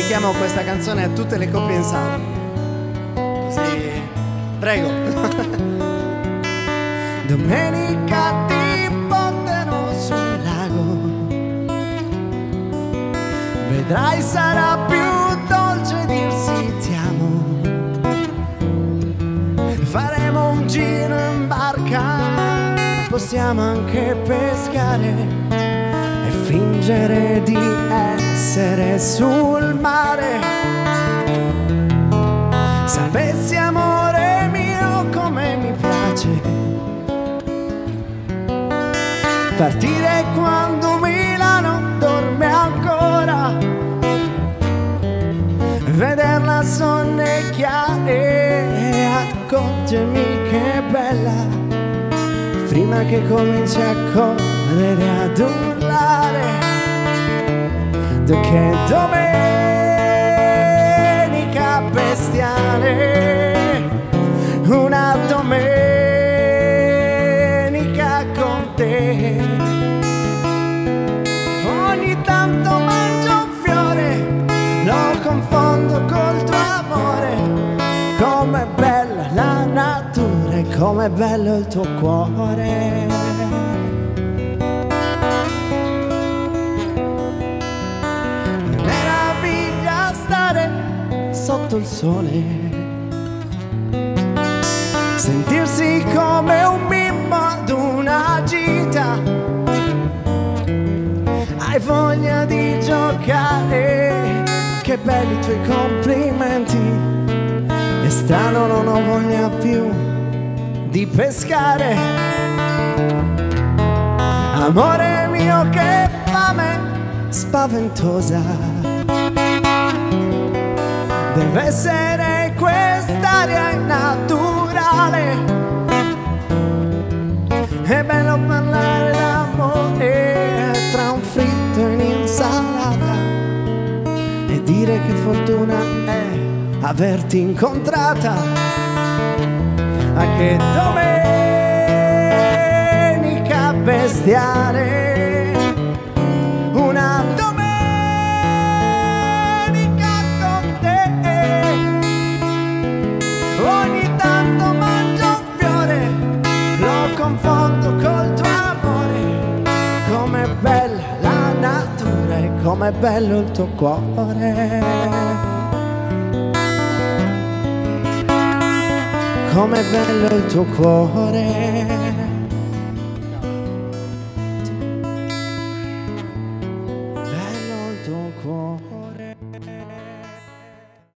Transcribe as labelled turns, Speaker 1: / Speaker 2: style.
Speaker 1: dedichiamo questa canzone a tutte le coppie in sala. Così, prego. Domenica ti porterò sul lago, vedrai sarà più dolce dirsi ti amo. Faremo un giro in barca, possiamo anche pescare e fingere di essere sul mare. Sapessi amore mio come mi piace partire quando Milano dorme ancora, vederla sonnecchiare e accorgermi che è bella prima che cominci a correre ad urlare. Che domenica bestiale, una domenica con te. Ogni tanto mangio un fiore, lo confondo col tuo amore. Com'è bella la natura e com'è bello il tuo cuore. Meraviglia stare sotto il sole, sentirsi come un bimbo ad una gita. Hai voglia di giocare, che belli i tuoi complimenti. È strano, non ho voglia più di pescare. Amore mio, che fame spaventosa, deve essere quest'aria naturale. È bello parlare d'amore tra un fritto e un'insalata e dire che fortuna è averti incontrata. Ma che domenica bestiale, una domenica con te. Ogni tanto mangio un fiore, lo confondo col tuo amore. Com'è bella la natura e com'è bello il tuo cuore. Com'è bello il tuo cuore. Bello il tuo cuore.